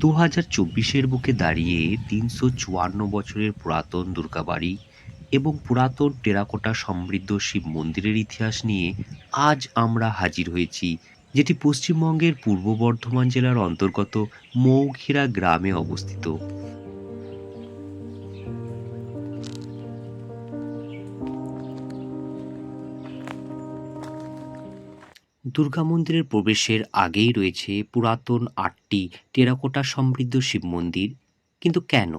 2024-এর বুকে দাঁড়িয়ে 354 বছরের পুরাতন দুর্গাবাড়ি এবং পুরাতন টেরাকোটা সমৃদ্ধ শিব মন্দিরের ইতিহাস নিয়ে আজ আমরা হাজির হয়েছি, যেটি পশ্চিমবঙ্গের পূর্ব বর্ধমান জেলার অন্তর্গত মৌখিরা গ্রামে অবস্থিত। দুর্গা মন্দিরের প্রবেশের আগেই রয়েছে পুরাতন 8টি টেরাকোটা সমৃদ্ধ শিব মন্দির। কিন্তু কেন?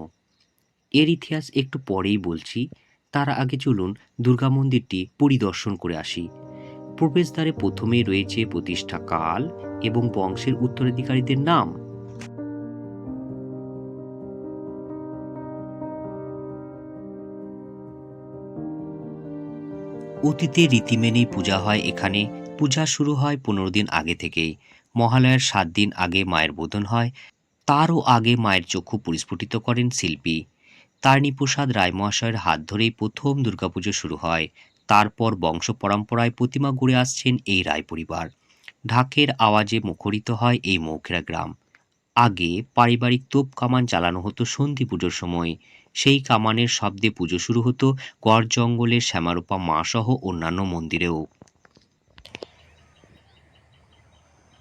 এর ইতিহাস একটু পরেই বলছি। তার আগে চলুন দুর্গা মন্দিরটি পরিদর্শন করে আসি। প্রবেশদ্বারে প্রথমেই রয়েছে প্রতিষ্ঠাকাল এবং বংশের উত্তরাধিকারীদের নাম। অতীতে রীতি মেনেই পূজা হয় এখানে। পূজা শুরু হয় 15 দিন আগে থেকেই। মহালয়ার 7 দিন আগে মায়ের বোধন হয়। তারও আগে মায়ের চক্ষু পরিস্ফুটিত করেন শিল্পী তারিণীপ্রসাদ রায় মহাশয়ের হাত ধরেই প্রথম দুর্গাপুজো শুরু হয়। তারপর বংশ পরম্পরায় প্রতিমা গড়ে আসছেন এই রায় পরিবার। ঢাকের আওয়াজে মুখরিত হয় এই মৌখেরা গ্রাম। আগে পারিবারিক তোপ কামান চালানো হতো সন্ধি পুজোর সময়। সেই কামানের শব্দে পুজো শুরু হতো গড় জঙ্গলের শ্যামারূপা মা সহ অন্যান্য মন্দিরেও।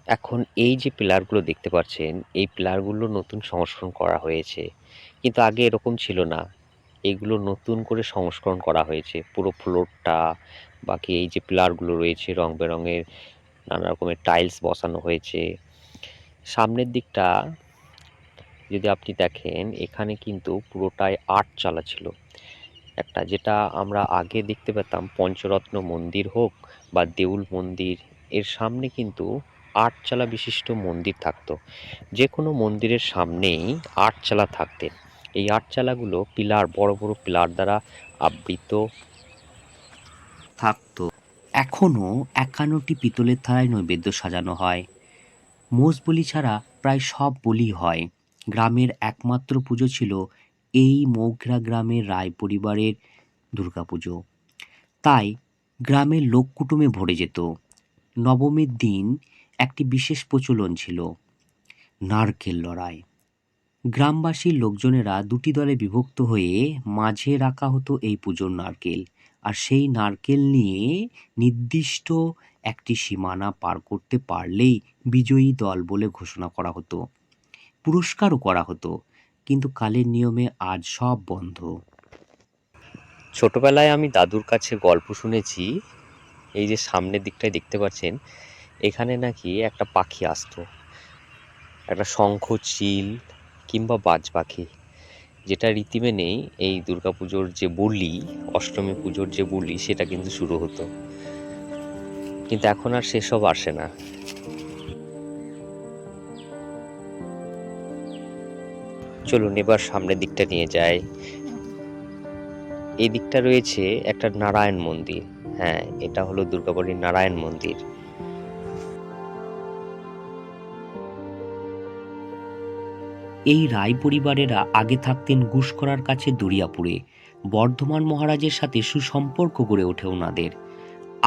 এখন এই যে পিলারগুলো দেখতে পাচ্ছেন, এই পিলারগুলো নতুন সংস্করণ করা হয়েছে, কিন্তু আগে এরকম ছিল না। এগুলো নতুন করে সংস্করণ করা হয়েছে। পুরো ফ্লোরটা, বাকি এই যে পিলারগুলো রয়েছে রং বেরঙের নানা রকমের টাইলস বসানো হয়েছে। সামনের দিকটা যদি আপনি দেখেন, এখানে কিন্তু পুরোটাই আটচালা ছিল। একটা যেটা আমরা আগে দেখতে পেতাম পঞ্চরত্ন মন্দির হোক বা দেউল মন্দির, এর সামনে কিন্তু আটচালা বিশিষ্ট মন্দির থাকতো। যে কোনো মন্দিরের সামনেই আটচালা থাকতেন। এই আটচালাগুলো পিলার, বড় বড় পিলার দ্বারা আবৃত থাকতো। এখনো 51টি পিতলের থালায় নৈবেদ্য সাজানো হয়। মোষ বলি ছাড়া প্রায় সব বলি হয়। গ্রামের একমাত্র পুজো ছিল এই মৌখরা গ্রামের রায় পরিবারের দুর্গাপুজো। তাই গ্রামের লোককুটুমে ভরে যেত। নবমীর দিন একটি বিশেষ প্রচলন ছিল, নারকেল লড়াই। গ্রামবাসীর লোকজনেরা দুটি দলে বিভক্ত হয়ে মাঝে রাখা হতো এই পুজোর নারকেল, আর সেই নারকেল নিয়ে নির্দিষ্ট একটি সীমানা পার করতে পারলেই বিজয়ী দল বলে ঘোষণা করা হতো। পুরস্কারও করা হতো, কিন্তু কালের নিয়মে আজ সব বন্ধ। ছোটবেলায় আমি দাদুর কাছে গল্প শুনেছি, এই যে সামনের দিকটায় দেখতে পাচ্ছেন, এখানে নাকি একটা পাখি আসতো, একটা শঙ্খ, চিল কিংবা বাজ পাখি, যেটা রীতি মেনেই এই দুর্গাপুজোর যে বলি, অষ্টমী পুজোর যে বলি, সেটা কিন্তু শুরু হতো। কিন্তু এখন আর সেসব আসে না। চলুন এবার সামনের দিকটা নিয়ে যাই। এই দিকটা রয়েছে একটা নারায়ণ মন্দির। হ্যাঁ, এটা হলো দুর্গাবাড়ির নারায়ণ মন্দির। এই রায় পরিবারেরা আগে থাকতেন গুসকরার কাছে দরিয়াপুরে। বর্ধমান মহারাজের সাথে সুসম্পর্ক গড়ে ওঠে ওনাদের।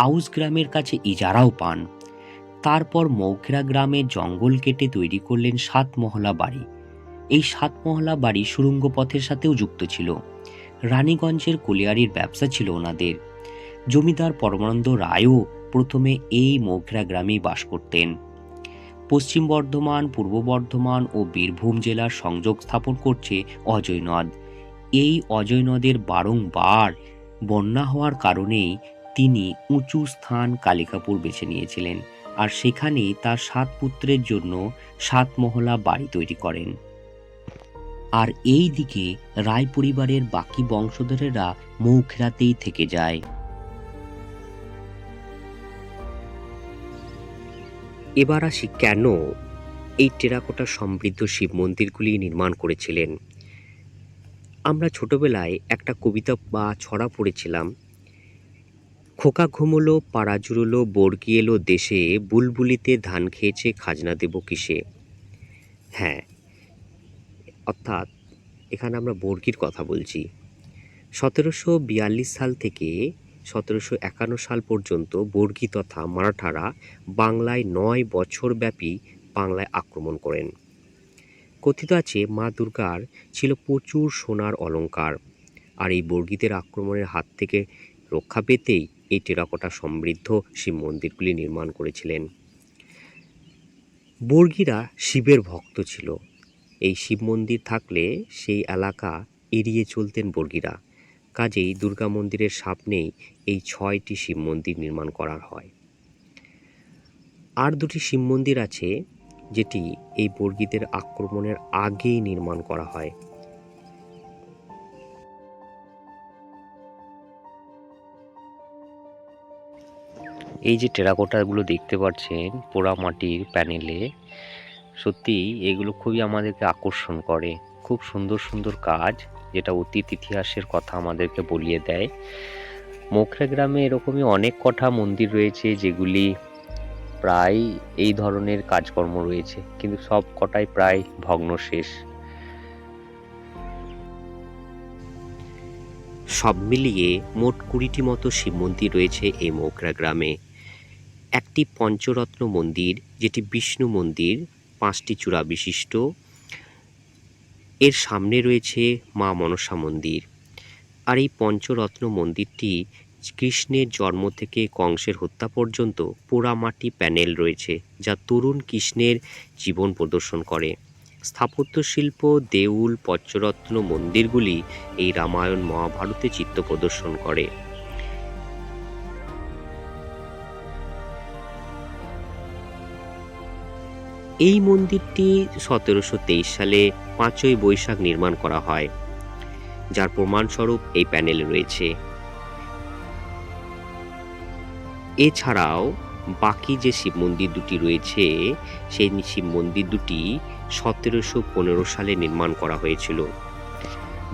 আউস গ্রামের কাছে ইজারাও পান। তারপর মৌখরা গ্রামে জঙ্গল কেটে তৈরি করলেন 7 মহলা বাড়ি। এই 7 মহলা বাড়ি সুড়ঙ্গ পথের সাথেও যুক্ত ছিল। রানীগঞ্জের কলিয়ারির ব্যবসা ছিল ওনাদের। জমিদার পরমানন্দ রায়ও প্রথমে এই মৌখরা গ্রামেই বাস করতেন। পশ্চিম বর্ধমান, পূর্ব বর্ধমান ও বীরভূম জেলার সংযোগ স্থাপন করছে অজয় নদ। এই অজয় নদের বারংবার বন্যা হওয়ার কারণেই তিনি উঁচু স্থান কালিকাপুর বেছে নিয়েছিলেন, আর সেখানেই তার 7 পুত্রের জন্য 7 মহলা বাড়ি তৈরি করেন। আর এই দিকে রায় পরিবারের বাকি বংশধরেরা মৌখরাতেই থেকে যায়। এবার আসি কেন এই টেরাকোটা সমৃদ্ধ শিব মন্দিরগুলি নির্মাণ করেছিলেন। আমরা ছোটবেলায় একটা কবিতা বা ছড়া পড়েছিলাম, খোকা ঘুমোলো পাড়া জুড়োলো বর্গি এলো দেশে, বুলবুলিতে ধান খেয়েছে খাজনা দেব কিসে। হ্যাঁ, অর্থাৎ এখানে আমরা বর্গির কথা বলছি। 1742 সাল থেকে 1751 সাল পর্যন্ত বর্গি তথা মারাঠারা বাংলায় 9 বছর ব্যাপী বাংলায় আক্রমণ করেন। কথিত আছে মা দুর্গার ছিল প্রচুর সোনার অলংকার, আর এই বর্গীদের আক্রমণের হাত থেকে রক্ষা পেতেই এই টেরাকোটা সমৃদ্ধ শিব মন্দিরগুলি নির্মাণ করেছিলেন। বর্গীরা শিবের ভক্ত ছিল। এই শিব মন্দির থাকলে সেই এলাকা এড়িয়ে চলতেন বর্গীরা। কাজেই দুর্গা মন্দিরের সামনেই এই 6টি শিব মন্দির নির্মাণ করা হয়। আর 2টি শিব মন্দির আছে যেটি এই বর্গীদের আক্রমণের আগেই নির্মাণ করা হয়। এই যে টেরাকোটাগুলো দেখতে পাচ্ছেন পোড়ামাটির প্যানেলে, সত্যি এগুলো খুবই আমাদেরকে আকর্ষণ করে। খুব সুন্দর সুন্দর কাজ, যেটা অতীত ইতিহাসের কথা আমাদেরকে বলিয়ে দেয়। মোখরা গ্রামে এরকমই অনেক কটা মন্দির রয়েছে যেগুলি প্রায় এই ধরনের কাজকর্ম রয়েছে, কিন্তু সব কটাই প্রায় ভগ্নশেষ। সব মিলিয়ে মোট 20টি মতো শিব মন্দির রয়েছে এই মোখরা গ্রামে। একটি পঞ্চরত্ন মন্দির যেটি বিষ্ণু মন্দির, 5টি চূড়া বিশিষ্ট। এর সামনে রয়েছে মা মনসা মন্দির। আর এই পঞ্চরত্ন মন্দিরটি কৃষ্ণের জন্ম থেকে কংসের হত্যা পর্যন্ত পোড়ামাটি প্যানেল রয়েছে, যা তরুণ কৃষ্ণের জীবন প্রদর্শন করে। স্থাপত্য শিল্প, দেউল, পঞ্চরত্ন মন্দিরগুলি এই রামায়ণ মহাভারতে চিত্র প্রদর্শন করে। এই মন্দিরটি 1723 সালে 5ই বৈশাখ নির্মাণ করা হয়, যার প্রমাণস্বরূপ এই প্যানেলে রয়েছে। এছাড়াও বাকি যে শিব মন্দির দুটি রয়েছে, সেই শিব মন্দির দুটি 1715 সালে নির্মাণ করা হয়েছিল,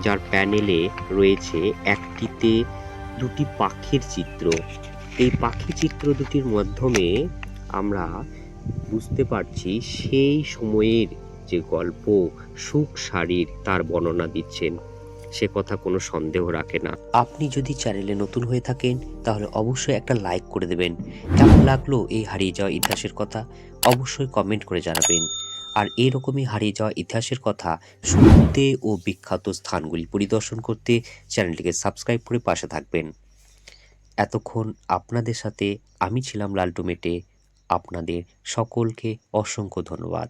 যার প্যানেলে রয়েছে একটিতে 2টি পাখির চিত্র। এই পাখি চিত্র দুটির মাধ্যমে আমরা বুঝতে পারছি সেই সময়ের যে গল্প সুখ শাড়ির তার বর্ণনা দিচ্ছেন, সে কথা কোনো সন্দেহ রাখে না। আপনি যদি চ্যানেলে নতুন হয়ে থাকেন তাহলে অবশ্যই একটা লাইক করে দেবেন। কেমন লাগলো এই হারিয়ে যাওয়া ইতিহাসের কথা অবশ্যই কমেন্ট করে জানাবেন। আর এরকমই হারিয়ে যাওয়া ইতিহাসের কথা শুনতে ও বিখ্যাত স্থানগুলি পরিদর্শন করতে চ্যানেলটিকে সাবস্ক্রাইব করে পাশে থাকবেন। এতক্ষণ আপনাদের সাথে আমি ছিলাম লালটু মেটে। আপনাদের সকলকে অসংখ্য ধন্যবাদ।